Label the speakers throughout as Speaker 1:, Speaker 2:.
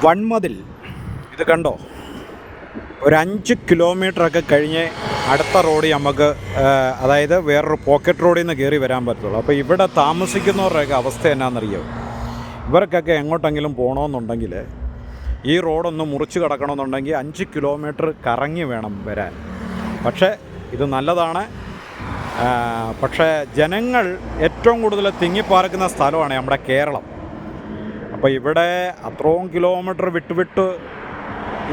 Speaker 1: വൺമതിൽ ഇത് കണ്ടോ, ഒരു 5 കിലോമീറ്ററൊക്കെ കഴിഞ്ഞ് അടുത്ത റോഡ് നമുക്ക് അതായത് വേറൊരു പോക്കറ്റ് റോഡിൽ നിന്ന് കയറി വരാൻ പറ്റുള്ളൂ. അപ്പോൾ ഇവിടെ താമസിക്കുന്നവരുടെയൊക്കെ അവസ്ഥ എന്നാണെന്നറിയോ, ഇവർക്കൊക്കെ എങ്ങോട്ടെങ്കിലും പോകണമെന്നുണ്ടെങ്കിൽ ഈ റോഡൊന്ന് മുറിച്ച് കിടക്കണമെന്നുണ്ടെങ്കിൽ 5 കിലോമീറ്റർ കറങ്ങി വേണം വരാൻ. പക്ഷേ ഇത് നല്ലതാണ്. പക്ഷേ ജനങ്ങൾ ഏറ്റവും കൂടുതൽ തിങ്ങിപ്പാർക്കുന്ന സ്ഥലമാണ് നമ്മുടെ കേരളം. അപ്പോൾ ഇവിടെ അത്രയും കിലോമീറ്റർ വിട്ട്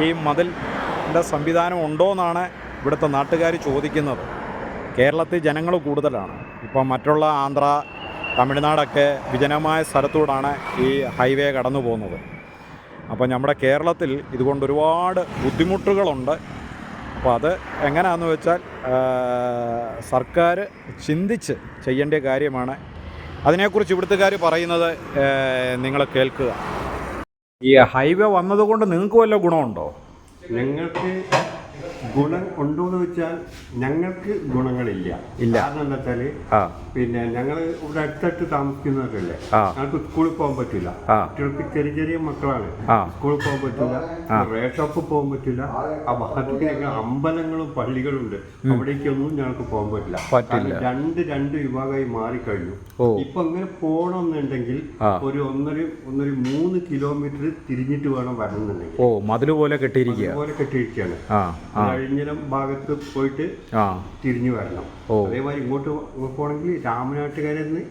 Speaker 1: ഈ മതിലിൻ്റെ സംവിധാനം ഉണ്ടോയെന്നാണ് ഇവിടുത്തെ നാട്ടുകാർ ചോദിക്കുന്നത്. കേരളത്തിൽ ജനങ്ങൾ കൂടുതലാണ്. ഇപ്പം മറ്റുള്ള ആന്ധ്ര, തമിഴ്നാടൊക്കെ വിജനമായ സ്ഥലത്തൂടാണ് ഈ ഹൈവേ കടന്നു പോകുന്നത്. അപ്പോൾ നമ്മുടെ കേരളത്തിൽ ഇതുകൊണ്ട് ഒരുപാട് ബുദ്ധിമുട്ടുകളുണ്ട്. അപ്പോൾ അത് എങ്ങനെയാണെന്ന് വെച്ചാൽ സർക്കാർ ചിന്തിച്ച് ചെയ്യേണ്ട കാര്യമാണ്. അതിനെക്കുറിച്ച് ഇവിടുത്തുകാർ പറയുന്നത് നിങ്ങൾ കേൾക്കുക. ഈ ഹൈവേ വന്നതുകൊണ്ട് നിങ്ങൾക്ക് വല്ല ഗുണമുണ്ടോ?
Speaker 2: ഞങ്ങൾക്ക് ഗുണം ഉണ്ടോ എന്ന് വെച്ചാൽ ഞങ്ങൾക്ക് ഗുണങ്ങളില്ല. കാരണം എന്താ വെച്ചാല് പിന്നെ ഞങ്ങൾ ഇവിടെ അടുത്തടുത്ത് താമസിക്കുന്നവരല്ലേ, ഞങ്ങൾക്ക് സ്കൂളിൽ പോകാൻ പറ്റില്ല. കുട്ടികൾക്ക് ചെറിയ ചെറിയ മക്കളാണ്, സ്കൂളിൽ പോകാൻ പറ്റില്ല, റേഷൻ ഷോപ്പിൽ പോകാൻ പറ്റില്ല. ആ ഭാഗത്തേക്ക് ഞങ്ങൾ അമ്പലങ്ങളും പള്ളികളും ഉണ്ട്, അവിടേക്കൊന്നും ഞങ്ങൾക്ക് പോകാൻ പറ്റില്ല. രണ്ട് വിഭാഗമായി മാറിക്കഴിഞ്ഞു. ഇപ്പൊ അങ്ങനെ പോകണമെന്നുണ്ടെങ്കിൽ ഒരു 3 കിലോമീറ്റർ തിരിഞ്ഞിട്ട് വേണം വരണമെന്നുണ്ടെങ്കിൽ.
Speaker 1: മതില് പോലെ
Speaker 2: കെട്ടിയിരിക്കുകയാണ്. കഴിഞ്ഞിടം ഭാഗത്ത് പോയിട്ട് തിരിഞ്ഞു വരണം. അതേമാതിരി ഇങ്ങോട്ട് പോകണമെങ്കിൽ രാമനാട്ടുകാരെന്ന്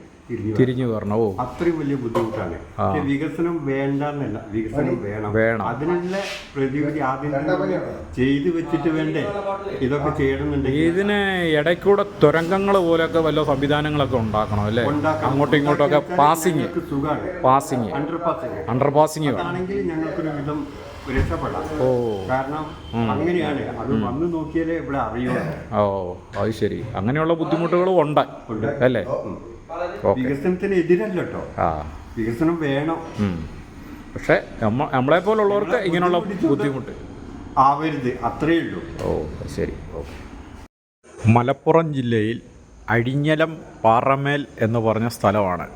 Speaker 2: തിരിഞ്ഞു വരണം. അത്രയും വലിയ ബുദ്ധിമുട്ടാണ്. വികസനം വേണ്ടെന്നല്ല, വികസനം വേണം. അതിനുള്ള പ്രതിവിധി ആദ്യം ചെയ്തു വെച്ചിട്ട് വേണ്ടേ ഇതൊക്കെ ചെയ്യണമെന്നുണ്ടെങ്കിൽ.
Speaker 1: ഇതിന് ഇടയ്ക്കൂടെ തുരങ്കങ്ങൾ പോലെയൊക്കെ വല്ല സംവിധാനങ്ങളൊക്കെ ഉണ്ടാക്കണം അല്ലേ? അങ്ങോട്ടും ഇങ്ങോട്ടൊക്കെ പാസിങ് സുഖമാണ്. അണ്ടർ പാസിങ്
Speaker 2: ആണെങ്കിൽ ഞങ്ങൾക്കൊരു വിധം രക്ഷപ്പെടാം. കാരണം അങ്ങനെയാണ്, അത് വന്ന് നോക്കിയാലേ ഇവിടെ അറിയുള്ളൂ.
Speaker 1: അത് ശരി. അങ്ങനെയുള്ള ബുദ്ധിമുട്ടുകളും ഉണ്ട് അല്ലേ?
Speaker 2: വികസനത്തിന് എതിരല്ല കേട്ടോ, വികസനം വേണം.
Speaker 1: പക്ഷെ നമ്മളെ പോലുള്ളവർക്ക് ഇങ്ങനെയുള്ള ബുദ്ധിമുട്ട്
Speaker 2: ആവരുത്, അത്രയേ ഉള്ളൂ.
Speaker 1: ശരി. മലപ്പുറം ജില്ലയിൽ അഴിഞ്ഞലം പാറമേൽ എന്ന് പറഞ്ഞ സ്ഥലമാണ്.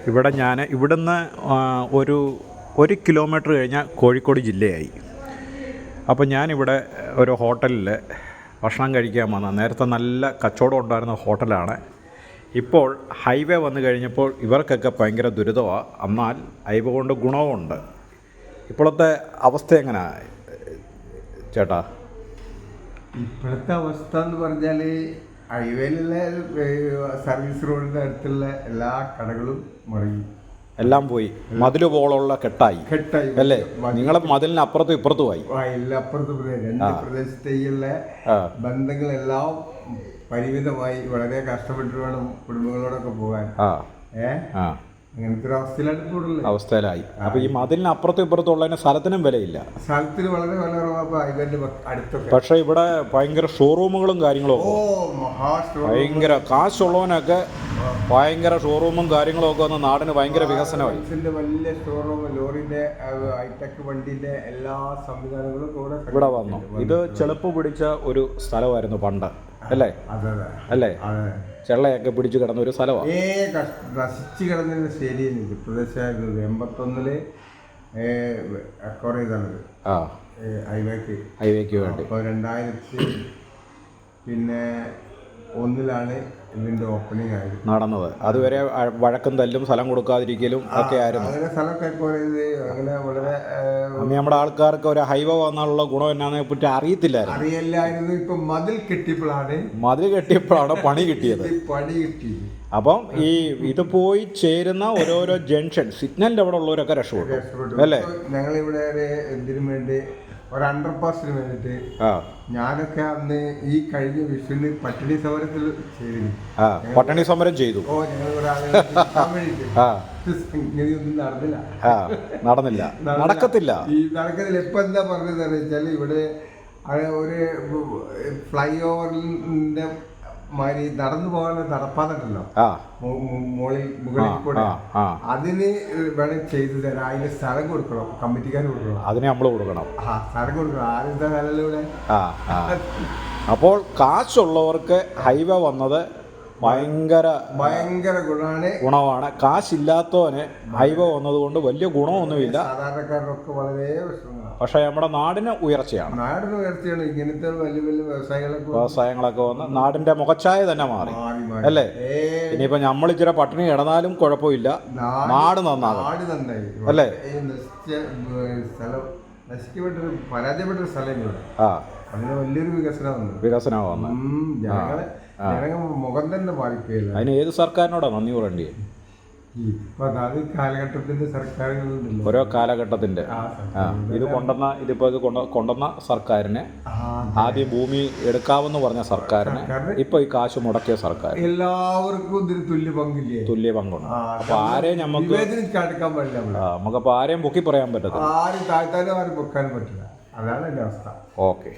Speaker 1: ഇവിടെ ഇവിടുന്ന് ഒരു കിലോമീറ്റർ കഴിഞ്ഞാൽ കോഴിക്കോട് ജില്ലയായി. അപ്പോൾ ഞാനിവിടെ ഒരു ഹോട്ടലിൽ ഭക്ഷണം കഴിക്കാൻ വന്ന നേരത്തെ നല്ല കച്ചവടം ഉണ്ടായിരുന്ന ഹോട്ടലാണ്. ഇപ്പോൾ ഹൈവേ വന്നു കഴിഞ്ഞപ്പോൾ ഇവർക്കൊക്കെ ഭയങ്കര ദുരിതമാണ്. എന്നാൽ ഹൈവേ കൊണ്ട് ഗുണവുമുണ്ട്. ഇപ്പോഴത്തെ അവസ്ഥ എങ്ങനെയാണ് ചേട്ടാ?
Speaker 3: ഇപ്പോഴത്തെ അവസ്ഥ എന്ന് പറഞ്ഞാൽ ഹൈവേയിലുള്ള സർവീസ് റോഡിൻ്റെ അടുത്തുള്ള എല്ലാ കടകളും മുടങ്ങി,
Speaker 1: എല്ലാം പോയി. മതില് പോലുള്ള കെട്ടായി അല്ലേ? നിങ്ങളെ മതിലിന് അപ്പുറത്തും ഇപ്പുറത്തുമായി.
Speaker 3: അപ്പുറത്തും രണ്ട് പ്രദേശത്തേക്കുള്ള ബന്ധങ്ങളെല്ലാം പരിമിതമായി. വളരെ കഷ്ടപ്പെട്ട് വേണം കുടുംബങ്ങളോടൊക്കെ പോകാൻ. അങ്ങനത്തെ ഒരു
Speaker 1: അവസ്ഥയിലായി. അപ്പൊ ഈ മതിലിന് അപ്പുറത്തും ഇപ്പുറത്തും ഉള്ളതിന് സ്ഥലത്തിനും വിലയില്ല.
Speaker 3: സ്ഥലത്തിന് വളരെ വില കുറവാണ്.
Speaker 1: പക്ഷെ ഇവിടെ ഭയങ്കര ഷോറൂമുകളും കാര്യങ്ങളും, ഭയങ്കര കാശുള്ളവനൊക്കെ ഭയങ്കര ഷോറൂമും കാര്യങ്ങളും ഒക്കെ വന്ന് നാടിന് ഭയങ്കര വികസനമായി.
Speaker 3: വലിയ ഷോറൂം, ലോറിന്റെ ഹൈടെക് വണ്ടിന്റെ എല്ലാ സംവിധാനങ്ങളും
Speaker 1: ഇവിടെ വന്നു. ഇത് ചെളുപ്പ് പിടിച്ച ഒരു സ്ഥലമായിരുന്നു പണ്ട് അല്ലേ? അല്ലേ? ചെള്ളയൊക്കെ പിടിച്ചു കിടന്ന ഒരു സ്ഥലമാണ്.
Speaker 3: നശിച്ചു കിടന്നതിന് ശരിയാണ് പ്രദേശമായിരുന്നത്. 81 അക്വയർ ചെയ്താണത് ഹൈവേക്ക് വേണ്ടി. അപ്പോൾ 2001 ഇതിന്റെ ഓപ്പണിംഗ് ആയത് നടന്നത്.
Speaker 1: അതുവരെ വഴക്കും തല്ലും സ്ഥലം കൊടുക്കാതിരിക്കലും ഒക്കെ ആയിരുന്നു. അന്ന് നമ്മുടെ ആൾക്കാർക്ക് ഒരു ഹൈവേ വന്നാലുള്ള ഗുണം എന്നാന്നെ പറ്റി
Speaker 3: അറിയില്ലായിരുന്നു. ഇപ്പൊ മതിൽ
Speaker 1: കെട്ടിയപ്പോഴാണ് പണി കിട്ടിയത്. അപ്പം ഈ ഇത് പോയി ചേരുന്ന ഓരോരോ ജംഗ്ഷൻ സിഗ്നലിന്റെ അവിടെ ഉള്ളവരൊക്കെ രക്ഷപ്പെട്ടു അല്ലേ?
Speaker 3: ഞങ്ങളിവിടെ എന്തിനു വേണ്ടി ഒരു അണ്ടർപാസിന് വേണ്ടിട്ട് ഞാനൊക്കെ അന്ന് ഈ കഴിഞ്ഞ വിഷുവിന് പട്ടിണി സമരത്തിൽ ചെയ്തിരുന്നു.
Speaker 1: പട്ടിണി സമരം ചെയ്തു. നടന്നില്ല.
Speaker 3: ഇപ്പൊ എന്താ പറഞ്ഞതെന്ന് വെച്ചാൽ ഇവിടെ ഒരു ഫ്ലൈ ഓവറിന്റെ മാതിരി നടന്നു പോകാൻ നടപ്പാതല്ലോ, മുകളിൽ കൂടെ. അതിന് വേണം ചെയ്തു തരാം. അതിന് സ്ഥലം കൊടുക്കണം, കമ്മിറ്റിക്കാർ കൊടുക്കണം.
Speaker 1: അതിന് നമ്മൾ കൊടുക്കണം.
Speaker 3: സ്ഥലം കൊടുക്കണം. ആരെന്താ സ്ഥലമിവിടെ.
Speaker 1: അപ്പോൾ കാശുള്ളവർക്ക് ഹൈവേ വന്നത്
Speaker 3: ഭയങ്കര
Speaker 1: ഗുണമാണ്. കാശില്ലാത്തവന് ഹൈവേ വന്നതുകൊണ്ട് വലിയ ഗുണമൊന്നുമില്ല,
Speaker 3: സാധാരണക്കാരൊക്കെ വളരെ വിഷമമാണ്.
Speaker 1: പക്ഷേ നമ്മുടെ നാടിന് ഉയർച്ചയാണ്.
Speaker 3: ഇങ്ങനത്തെ വലിയ വലിയ
Speaker 1: വ്യവസായങ്ങളൊക്കെ വന്ന് നാടിന്റെ മുഖച്ഛായ തന്നെ മാറി അല്ലേ. ഇനിയിപ്പോ നമ്മൾ ഇച്ചിരി പട്ടിണി കിടന്നാലും കുഴപ്പമില്ല, നാട് നന്നാകും അല്ലേ.
Speaker 3: പരാജയപ്പെട്ടൊരു സ്ഥലം അതിന് വലിയൊരു വികസനം വന്നു. ജനങ്ങൾ മുഖം തന്നെ ബാധിക്കുകയില്ല.
Speaker 1: അതിന് ഏത് സർക്കാരിനോടാണ് നന്ദി പറയേണ്ടത്?
Speaker 3: ഇപ്പൊ അത് കാലഘട്ടത്തിന്റെ സർക്കാരുകളുണ്ടല്ലോ,
Speaker 1: ഓരോ കാലഘട്ടത്തിന്റെ ഇതിപ്പോ ഇത് കൊണ്ടുവന്ന സർക്കാരിന്, ആദ്യം ഭൂമി എടുക്കാമെന്ന് പറഞ്ഞ സർക്കാരിന്, ഇപ്പൊ ഈ കാശ് മുടക്കിയ സർക്കാർ,
Speaker 3: എല്ലാവർക്കും ഇതിന് തുല്യ പങ്കുണ്ട്.
Speaker 1: അപ്പൊ ആരെയും നമുക്കപ്പോ ആരെയും പൊക്കി പറയാൻ പറ്റത്തില്ല,
Speaker 3: ആരും താഴ്ത്താനും ആരും പൊക്കാനും പറ്റില്ല. അതാണ് എന്റെ അവസ്ഥ.
Speaker 1: ഓക്കെ.